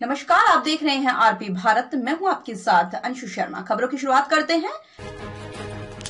नमस्कार, आप देख रहे हैं आरपी भारत। मैं हूं आपके साथ अंशु शर्मा। खबरों की शुरुआत करते हैं।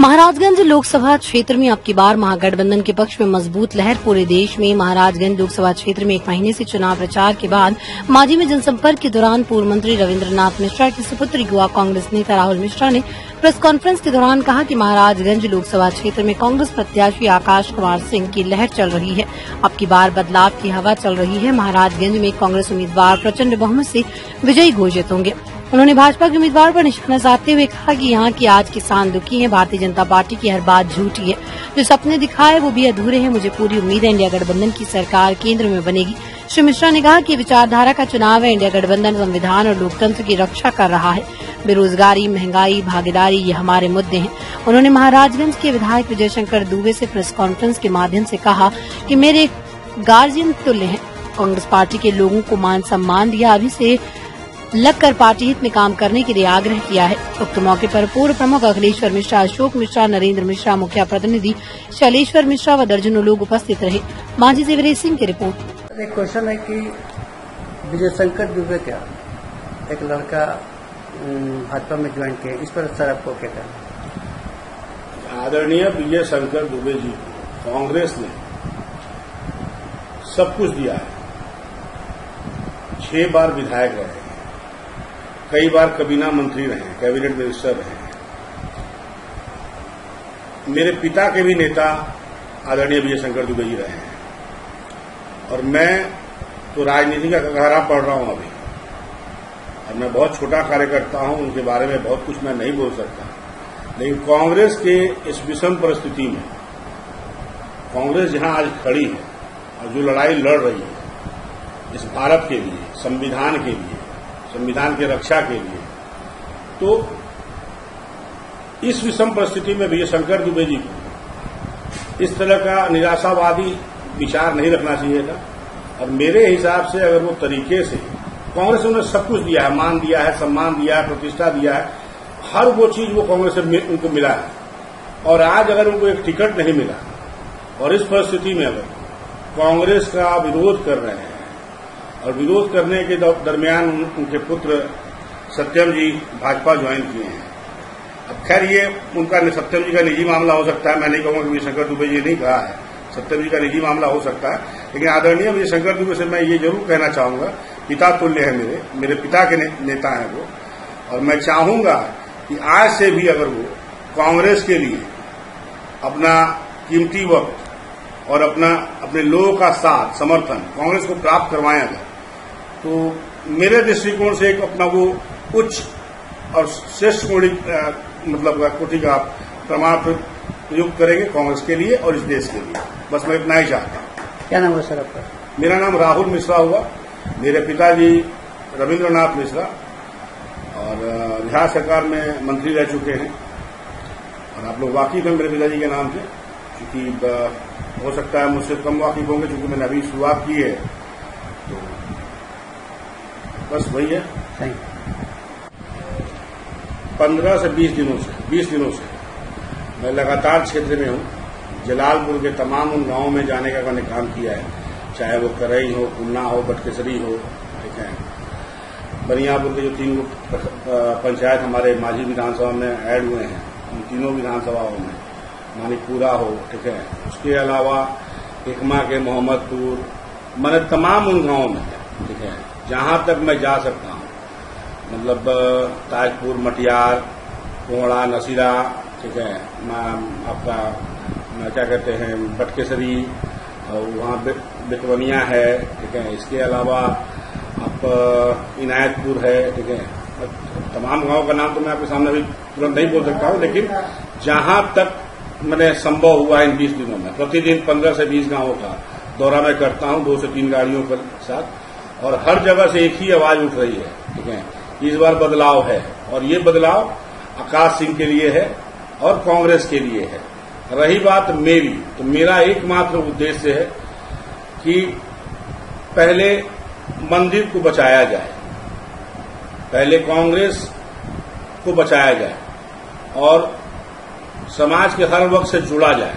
महाराजगंज लोकसभा क्षेत्र में अब की बार महागठबंधन के पक्ष में मजबूत लहर। पूरे देश में महाराजगंज लोकसभा क्षेत्र में 1 महीने से चुनाव प्रचार के बाद मांझी में जनसंपर्क के दौरान पूर्व मंत्री रविन्द्रनाथ मिश्रा के सुपुत्र युवा कांग्रेस नेता राहुल मिश्रा ने प्रेस कॉन्फ्रेंस के दौरान कहा कि महाराजगंज लोकसभा क्षेत्र में कांग्रेस प्रत्याशी आकाश कुमार सिंह की लहर चल रही है। अब की बार बदलाव की हवा चल रही है। महाराजगंज में कांग्रेस उम्मीदवार प्रचंड बहुमत से विजयी घोषित होंगे। उन्होंने भाजपा के उम्मीदवार पर निशाना साधते हुए कहा कि यहाँ की आज किसान दुखी हैं। भारतीय जनता पार्टी की हर बात झूठी है। जो सपने दिखाए वो भी अधूरे हैं। मुझे पूरी उम्मीद है इंडिया गठबंधन की सरकार केंद्र में बनेगी। श्री मिश्रा ने कहा कि विचारधारा का चुनाव है। इंडिया गठबंधन संविधान और लोकतंत्र की रक्षा कर रहा है। बेरोजगारी, महंगाई, भागीदारी ये हमारे मुद्दे हैं। उन्होंने महाराजगंज के विधायक विजय शंकर दुबे से प्रेस कॉन्फ्रेंस के माध्यम से कहा कि मेरे गार्जियन तुल्य हैं। कांग्रेस पार्टी के लोगों को मान सम्मान दिया, अभी से लगकर पार्टी हित में काम करने के लिए आग्रह किया है। उक्त मौके पर पूर्व प्रमुख अखिलेश्वर मिश्रा, अशोक मिश्रा, नरेंद्र मिश्रा, मुखिया प्रतिनिधि शैलेश्वर मिश्रा व दर्जनों लोग उपस्थित रहे। मांझी से वीरेश सिंह की रिपोर्ट। एक क्वेश्चन है कि विजय शंकर दुबे क्या एक लड़का भाजपा में ज्वाइन किया, इस पर सर आपको क्या कहना? आदरणीय विजय शंकर दुबे जी को कांग्रेस ने सब कुछ दिया है। 6 बार विधायक रहे, कई बार कैबिनेट मंत्री रहे, कैबिनेट मिनिस्टर रहे। मेरे पिता के भी नेता आदरणीय विजय शंकर दुबे जी रहे हैं। और मैं तो राजनीति का गहरा पढ़ रहा हूं अभी, और मैं बहुत छोटा कार्यकर्ता हूं, उनके बारे में बहुत कुछ मैं नहीं बोल सकता। लेकिन कांग्रेस के इस विषम परिस्थिति में कांग्रेस जहां आज खड़ी है और जो लड़ाई लड़ रही है इस भारत के लिए, संविधान के लिए, संविधान की रक्षा के लिए, तो इस विषम परिस्थिति में विजय शंकर दुबे जी को इस तरह का निराशावादी विचार नहीं रखना चाहिए था। और मेरे हिसाब से अगर वो तरीके से कांग्रेस ने सब कुछ दिया है, मान दिया है, सम्मान दिया है, प्रतिष्ठा दिया है, हर वो चीज वो कांग्रेस से उनको मिला है। और आज अगर उनको एक टिकट नहीं मिला और इस परिस्थिति में अगर कांग्रेस का विरोध कर रहे हैं और विरोध करने के दरमियान उनके पुत्र सत्यम जी भाजपा ज्वाइन किए हैं। अब खैर ये उनका सत्यम जी का निजी मामला हो सकता है, मैं नहीं कहूंगा कि विजय शंकर दुबे जी नहीं कहा है, सत्यम जी का निजी मामला हो सकता है। लेकिन आदरणीय विजय शंकर दुबे से मैं ये जरूर कहना चाहूंगा, पिता तुल्य है मेरे पिता के नेता हैं वो। और मैं चाहूंगा कि आज से भी अगर वो कांग्रेस के लिए अपना कीमती वक्त और अपने लोगों का साथ, समर्थन कांग्रेस को प्राप्त करवाएंगे, तो मेरे दृष्टिकोण से एक अपना वो उच्च और श्रेष्ठ कोटि का प्रमाण प्रयुक्त करेंगे कांग्रेस के लिए और इस देश के लिए। बस मैं इतना ही चाहता हूं। क्या नाम है सर आपका? मेरा नाम राहुल मिश्रा हुआ। मेरे पिताजी रविन्द्रनाथ मिश्रा और बिहार सरकार में मंत्री रह चुके हैं। और आप लोग वाकिफ हैं मेरे पिताजी के नाम से, क्योंकि हो सकता है मुझसे कम वाकिफ होंगे, क्योंकि मैंने अभी शुरुआत की है। तो बस वही है। 15 से 20 दिनों से मैं लगातार क्षेत्र में हूं। जलालपुर के तमाम उन गांवों में जाने का मैंने काम किया है, चाहे वो करई हो, कुन्ना हो, बटकेसरी हो, ठीक है। बनियापुर के जो 3 पंचायत हमारे मांझी विधानसभा में ऐड हुए हैं, उन तीनों विधानसभाओं में मानिकपुरा हो, ठीक है। उसके अलावा एकमा के मोहम्मदपुर, मैंने तमाम उन गांवों में, ठीक है, जहां तक मैं जा सकता हूं, मतलब ताजपुर, मटियार, कोहड़ा, नसीरा, ठीक है, आपका क्या कहते हैं बटकेसरी, और वहां बेतवनिया है, ठीक है। इसके अलावा आप इनायतपुर है, ठीक है। तमाम गांवों का नाम तो मैं आपके सामने अभी तुरंत नहीं बोल सकता हूं, लेकिन जहां तक मैंने संभव हुआ इन 20 दिनों में प्रतिदिन 15 से 20 गांवों का दौरा मैं करता हूं 2 से 3 गाड़ियों के साथ। और हर जगह से एक ही आवाज उठ रही है, ठीक है, इस बार बदलाव है। और ये बदलाव आकाश सिंह के लिए है और कांग्रेस के लिए है। रही बात मेरी, तो मेरा एकमात्र उद्देश्य है कि पहले मंदिर को बचाया जाए, पहले कांग्रेस को बचाया जाए और समाज के हर वर्ग से जुड़ा जाए।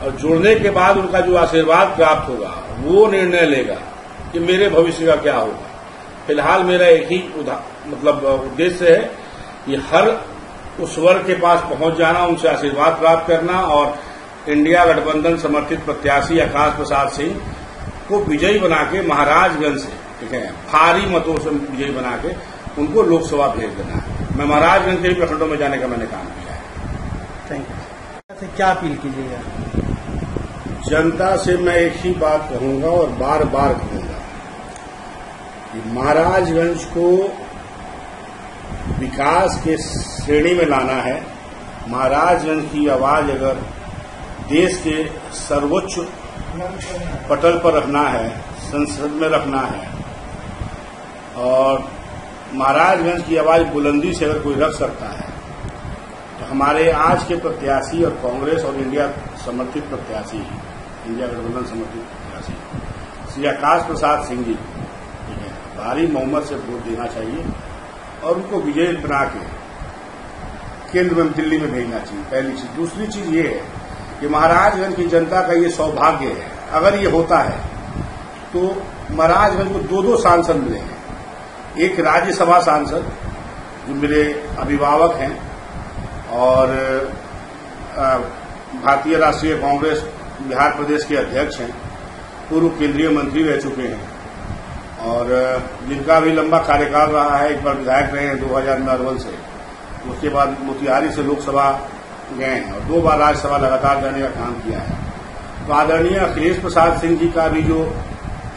और जुड़ने के बाद उनका जो आशीर्वाद प्राप्त होगा वो निर्णय लेगा कि मेरे भविष्य का क्या होगा। फिलहाल मेरा एक ही उद्देश्य है कि हर उस वर्ग के पास पहुंच जाना, उनसे आशीर्वाद प्राप्त करना और इंडिया गठबंधन समर्थित प्रत्याशी आकाश प्रसाद सिंह को विजयी बना के महाराजगंज से, ठीक है, भारी मतों से विजयी बना के उनको लोकसभा भेज देना है। मैं महाराजगंज के ही प्रखंडों में जाने का मैंने काम किया है। Thank you. क्या अपील कीजिएगा? जनता से मैं एक ही बात कहूंगा और बार बार कहूंगा कि महाराजगंज को विकास के श्रेणी में लाना है। महाराजगंज की आवाज अगर देश के सर्वोच्च पटल पर रखना है, संसद में रखना है, और महाराजगंज की आवाज बुलंदी से अगर कोई रख सकता है तो हमारे आज के प्रत्याशी और कांग्रेस और इंडिया समर्थित प्रत्याशी, इंडिया गठबंधन समर्थित प्रत्याशी श्री आकाश प्रसाद सिंह जी, ठीक है, भारी बहुमत से वोट देना चाहिए और उनको विजयी बना के केंद्र में, दिल्ली में भेजना चाहिए। पहली चीज। दूसरी चीज ये है कि महाराजगंज की जनता का ये सौभाग्य है, अगर ये होता है तो महाराजगंज को 2 सांसद मिलेंगे। एक राज्यसभा सांसद जो मेरे अभिभावक हैं और भारतीय राष्ट्रीय कांग्रेस बिहार प्रदेश के अध्यक्ष हैं, पूर्व केंद्रीय मंत्री रह चुके हैं और जिनका भी लंबा कार्यकाल रहा है। एक बार विधायक रहे हैं 2000 में अरवल से, उसके बाद मोतिहारी से लोकसभा गए हैं और 2 बार राज्यसभा लगातार जाने का काम किया है। तो आदरणीय अखिलेश प्रसाद सिंह जी का भी जो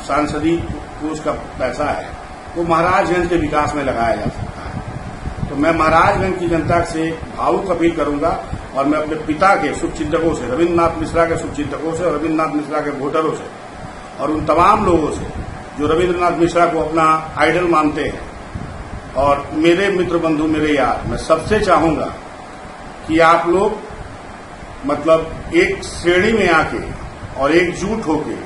सांसदीय कोष का पैसा है वो महाराजगंज के विकास में लगाया जा सकता है। तो मैं महाराजगंज की जनता से भावुक अपील करूंगा और मैं अपने पिता के शुभचिंतकों से, रविन्द्रनाथ मिश्रा के शुभचिंतकों से और रविन्द्रनाथ मिश्रा के वोटरों से और उन तमाम लोगों से जो रविन्द्रनाथ मिश्रा को अपना आइडल मानते हैं और मेरे मित्र बंधु, मेरे यार, मैं सबसे चाहूंगा कि आप लोग एक श्रेणी में आके और एकजुट होके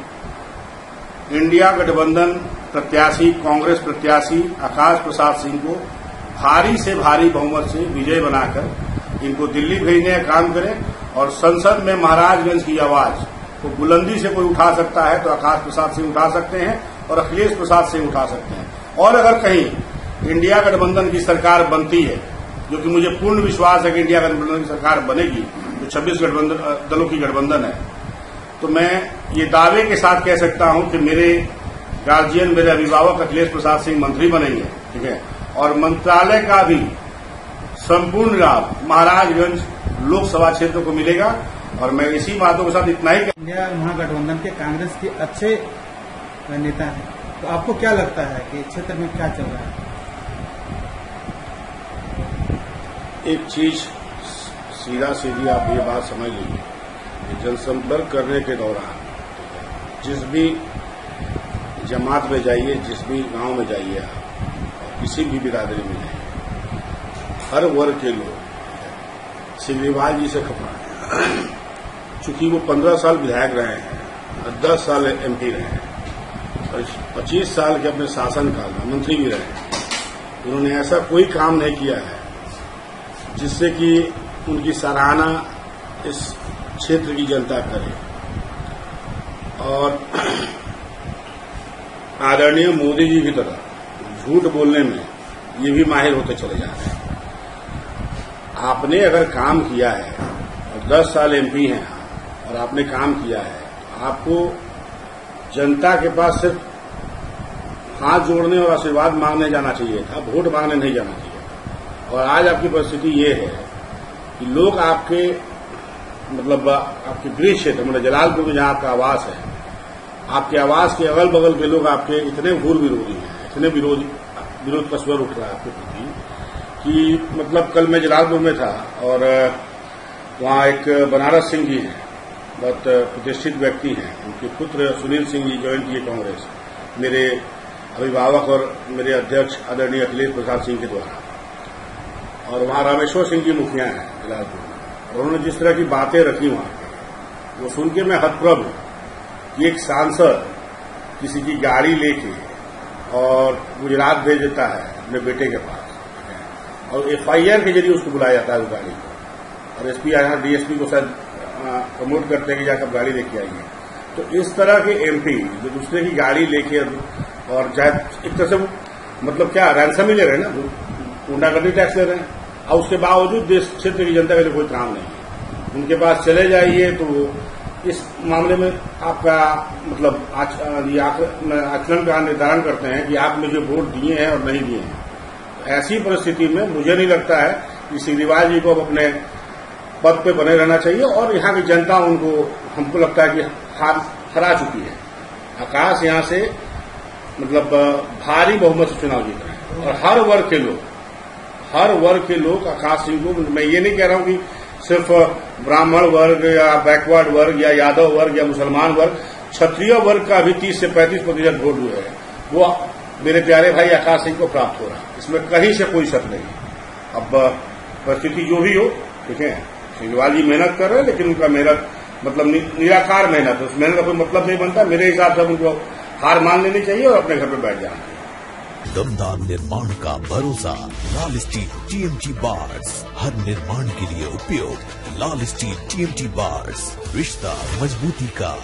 इंडिया गठबंधन प्रत्याशी, कांग्रेस प्रत्याशी आकाश प्रसाद सिंह को भारी से भारी बहुमत से विजय बनाकर इनको दिल्ली भेजने का काम करें और संसद में महाराजगंज की आवाज को बुलंदी से कोई उठा सकता है तो आकाश प्रसाद सिंह उठा सकते हैं और अखिलेश प्रसाद सिंह उठा सकते हैं। और अगर कहीं इंडिया गठबंधन की सरकार बनती है, जो कि मुझे पूर्ण विश्वास है कि इंडिया गठबंधन की सरकार बनेगी, जो 26 दलों की गठबंधन है, तो मैं ये दावे के साथ कह सकता हूं कि मेरे गार्जियन, मेरे अभिभावक अखिलेश प्रसाद सिंह मंत्री बनेंगे, ठीक है, और मंत्रालय का भी संपूर्ण लाभ महाराजगंज लोकसभा क्षेत्र को मिलेगा। और मैं इसी बातों के साथ इतना ही इंडिया महागठबंधन के कांग्रेस के अच्छे नेता हैं, तो आपको क्या लगता है कि क्षेत्र में क्या चल रहा है? एक चीज सीधा सीधी आप ये बात समझ लीजिए कि जनसंपर्क करने के दौरान जिस भी जमात में जाइए, जिस भी गांव में जाइए, आप किसी भी बिरादरी में जाइए, हर वर्ग के लोग सिग्रीवाल जी से खपा है। चूंकि वो 15 साल विधायक रहे हैं और 10 साल एमपी रहे हैं और 25 साल के अपने शासनकाल में मंत्री भी रहे हैं, उन्होंने ऐसा कोई काम नहीं किया है जिससे कि उनकी सराहना इस क्षेत्र की जनता करे। और आदरणीय मोदी जी की तरह झूठ बोलने में ये भी माहिर होते चले जा रहे हैं। आपने अगर काम किया है और 10 साल एमपी हैं और आपने काम किया है, आपको जनता के पास सिर्फ हाथ जोड़ने और आशीर्वाद मांगने जाना चाहिए था, वोट मांगने नहीं जाना चाहिए था। और आज आपकी परिस्थिति ये है कि लोग आपके आपके गृह क्षेत्र मतलब जलालपुर में जहां आपका आवास है, आपके आवास के अगल बगल के लोग आपके इतने घोर विरोधी हैं, इतने विरोध का स्वर उठ रहा है आपके प्रति कि कल मैं जलालपुर में था और वहां एक बनारस सिंह जी हैं, बहुत प्रतिष्ठित व्यक्ति हैं, उनके पुत्र सुनील सिंह जी ज्वाइन किए कांग्रेस, मेरे अभिभावक और मेरे अध्यक्ष आदरणीय अखिलेश प्रसाद सिंह के द्वारा। और वहां रामेश्वर सिंह जी मुखिया हैं जलालपुर में, और उन्होंने जिस तरह की बातें रखी वहां पे, वो सुन के मैं हतप्रभ हूं कि एक सांसद किसी की गाड़ी लेके और गुजरात भेज देता है अपने बेटे के पास और एफआईआर के जरिए उसको बुलाया जाता है उस गाड़ी को, और एसपी यहाँ डीएसपी को शायद प्रमोट करते हैं कि जाकर गाड़ी लेके आइए। तो इस तरह के एमपी जो दूसरे की गाड़ी लेके और चाहे एक तरह से मतलब क्या रैंसम ही ले रहे हैं ना, गुंडागर्दी टैक्स ले रहे हैं, और उसके बावजूद देश क्षेत्र की जनता के लिए कोई काम नहीं है। उनके पास चले जाइए तो इस मामले में आपका मतलब आचरण का निर्धारण करते हैं कि आप मुझे वोट दिए हैं और नहीं दिए हैं। ऐसी परिस्थिति में मुझे नहीं लगता है कि सिग्रीवाल जी को अब अपने पद पे बने रहना चाहिए, और यहाँ की जनता उनको, हमको लगता है कि हरा चुकी है। आकाश यहाँ से मतलब भारी बहुमत से चुनाव जीत रहे हैं, और हर वर्ग के लोग आकाश सिंह को, मैं ये नहीं कह रहा हूं कि सिर्फ ब्राह्मण वर्ग या बैकवर्ड वर्ग या यादव वर्ग या मुसलमान वर्ग, क्षत्रिय वर्ग का भी 30 से 35% वोट जो है वो मेरे प्यारे भाई आकाश सिंह को प्राप्त हो रहा है। इसमें कहीं से कोई शक नहीं है। अब परिस्थिति जो भी हो, ठीक है, सिग्रीवाल जी मेहनत कर रहे हैं, लेकिन उनका मेहनत मतलब निराकार मेहनत, उस मेहनत का कोई मतलब नहीं बनता। मेरे हिसाब से उनको हार मान लेनी चाहिए और अपने घर पे बैठ जाना चाहिए। दमदार निर्माण का भरोसा लाल स्टील TMT बार्स, हर निर्माण के लिए उपयोग। लाल स्टील TMT बार्स, रिश्ता मजबूती का।